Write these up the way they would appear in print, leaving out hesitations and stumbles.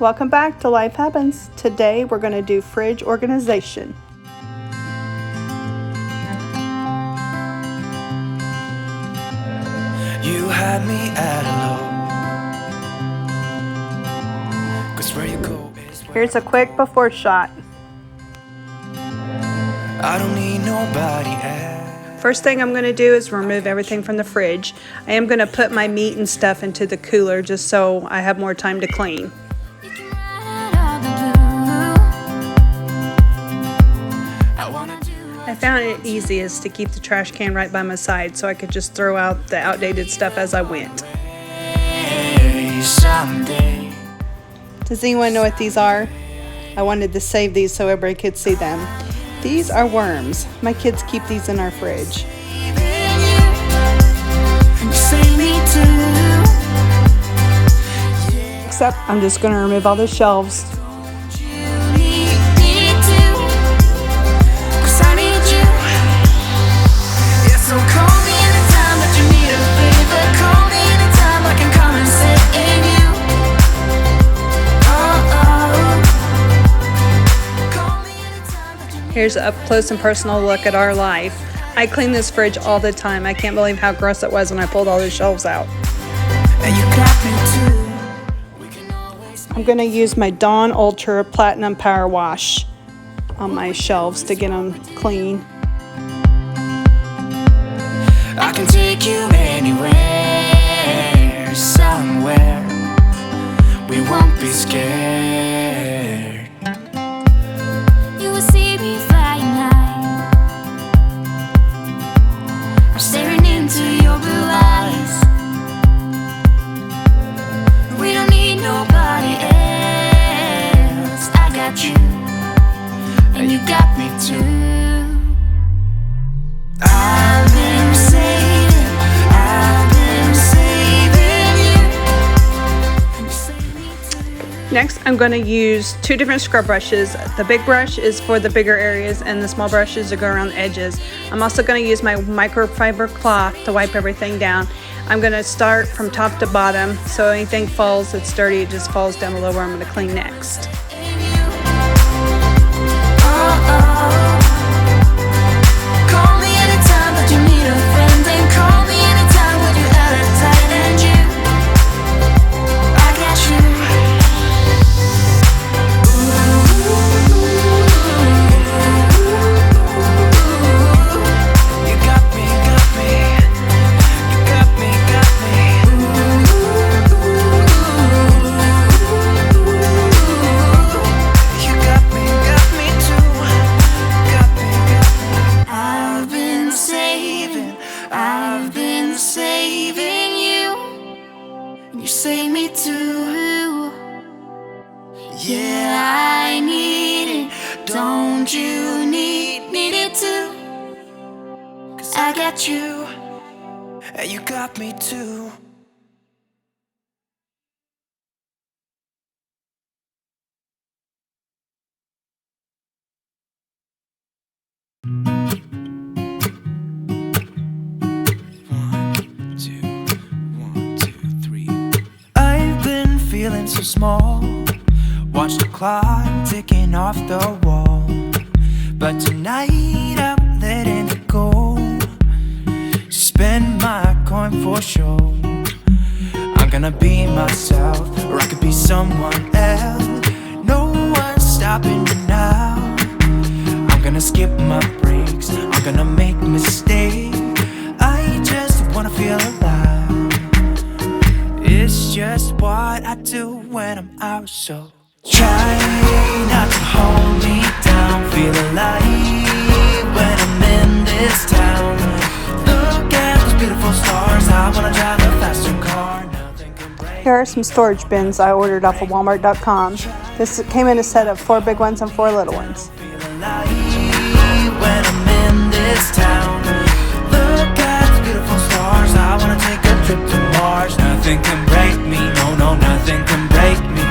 welcome back to Life Happens. Today we're going to do fridge organization. You had me at hello, 'cause where you go is where Here's a quick before shot. I don't need nobody else. First thing I'm going to do is remove everything from the fridge. I am going to put my meat and stuff into the cooler just so I have more time to clean. I found it easiest to keep the trash can right by my side so I could just throw out the outdated stuff as I went. Does anyone know what these are? I wanted to save these so everybody could see them. These are worms. My kids keep these in our fridge. Except I'm just going to remove all the shelves. Here's an up close and personal look at our life. I clean this fridge all the time. I can't believe how gross it was when I pulled all the shelves out. I'm going to use my Dawn Ultra Platinum Power Wash on my shelves to get them clean. I can take you anywhere, somewhere. We won't be scared. You will see me flying high. I'm staring into your blue eyes. We don't need nobody else. I got you, and you got me too. I've been saving you. Next, I'm going to use two different scrub brushes. The big brush is for the bigger areas and the small brushes to go around the edges. I'm also going to use my microfiber cloth to wipe everything down. I'm going to start from top to bottom, so anything falls that's dirty, it just falls down below where I'm going to clean next. Call me anytime that you need a friend, and call me anytime when you're out of tight, and you, I got you. You got me, got me. You got me, got me. You got me too. Got me, got me. I've been saving you, and you save me too. Yeah, I need it. Don't you need it too? 'Cause I got you. And you got me too. One, two, three. I've been feeling so small. Watch the clock ticking off the wall. But tonight I'm letting it go. Spend my coin for sure. I'm gonna be myself, or I could be someone else. No one's stopping me now. I'm gonna skip my breaks, I'm gonna make mistakes. I just wanna feel alive. It's just what I do when I'm out, so try not to hold me down. Feel alive when I'm in this town. Look at those beautiful stars. I wanna drive a faster car. Nothing can break. Here are some storage bins I ordered off of Walmart.com. This came in a set of 4 big ones and 4 little ones. Feel alive when I'm in this town. Look at those beautiful stars. I wanna take a trip to Mars. Nothing can break me. No, nothing can break me.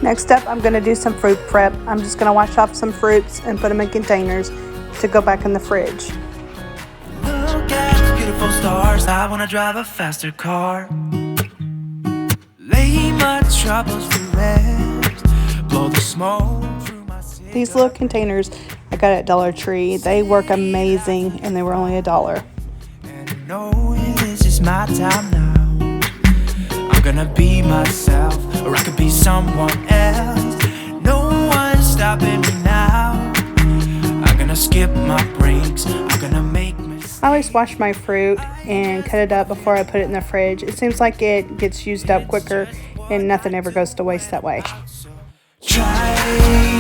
Next up, I'm going to do some fruit prep. I'm just going to wash off some fruits and put them in containers to go back in the fridge. Look at the beautiful stars. I wanna drive a faster car. Lay my troubles to rest. Blow the smoke through my cigarette. These little containers I got at Dollar Tree, they work amazing and they were only $1. And I know this is my time now. I'm gonna be myself, or I could be someone else. No one's stopping me now. I'm gonna skip my breaks. I'm gonna make mistakes. I always wash my fruit and cut it up before I put it in the fridge. It seems like it gets used up quicker and nothing ever goes to waste that way. Try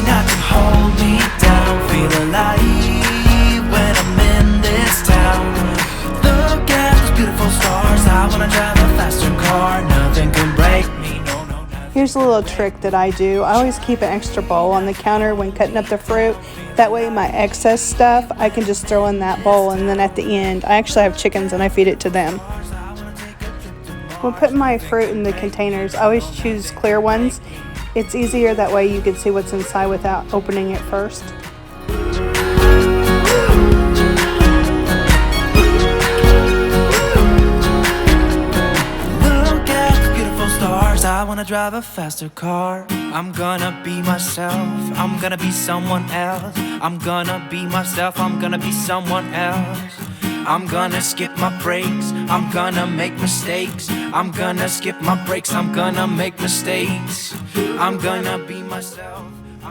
not to hold me down. Feel alive when I'm in this town. Look at those beautiful stars. I wanna drive a faster car. Nothing can break me. No, no, nothing. Here's a little trick that I do. I always keep an extra bowl on the counter when cutting up the fruit. That way my excess stuff I can just throw in that bowl, and then at the end I actually have chickens and I feed it to them. When putting my fruit in the containers, I always choose clear ones. It's easier that way you can see what's inside without opening it first. Look at the beautiful stars. I wanna drive a faster car. I'm gonna be myself. I'm gonna be someone else. I'm gonna be myself. I'm gonna be someone else. I'm gonna skip my breaks. I'm gonna make mistakes. I'm gonna skip my breaks. I'm gonna make mistakes. I'm gonna be myself.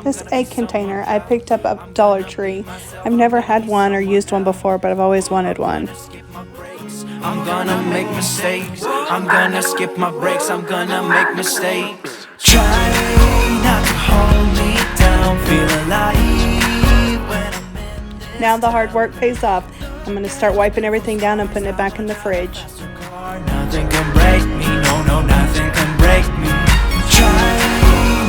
This egg container I picked up at Dollar Tree. I've never had one or used one before, but I've always wanted one. I'm gonna make mistakes. I'm gonna skip my breaks. I'm gonna make mistakes. Try not to hold me down. Feel alive when I'm in this Now the hard work pays off. I'm going to start wiping everything down and putting it back in the fridge. car. Nothing can break me. No, no, nothing can break me. Try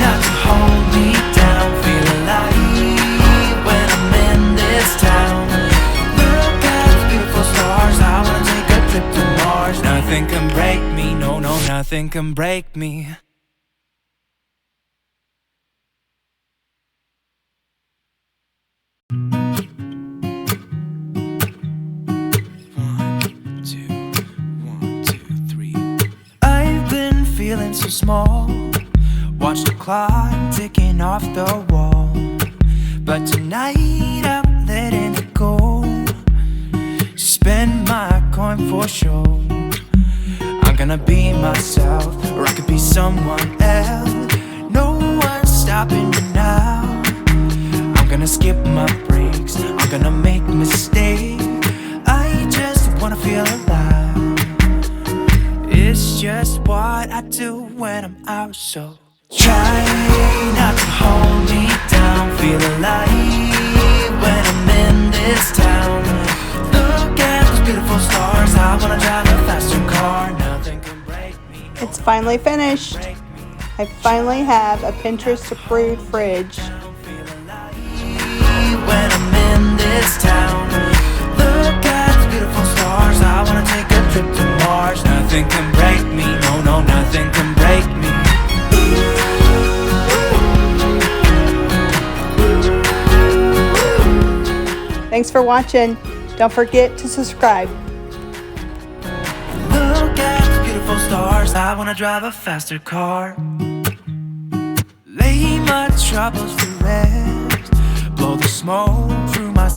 not to hold me down. Feel alive when I'm in this town. Look at those beautiful stars. I wanna take a trip to Mars. Nothing can break me. No, no, nothing can break me. I've been feeling so small. Watch the clock ticking off the wall. But tonight I'm letting it go. Spend my coin for sure. I'm gonna be myself, or I could be someone else. No one's stopping me now. I'm gonna skip my breaks. I'm gonna make mistakes. I just wanna feel alive. It's just what I do when I'm out, so try not to hold me down. Feel alive when I'm in this town. Look at those beautiful stars. I wanna drive a faster car. Nothing can break me. No, It's finally finished. I finally have a Pinterest-approved fridge. feel alive when I'm in this town. Look at those beautiful stars. I wanna take a trip to Mars. Nothing can break me. No, no, nothing can break me. Thanks for watching. Don't forget to subscribe. Look at the beautiful stars. I wanna drive a faster car. Lay my troubles to rest. Blow the smoke through my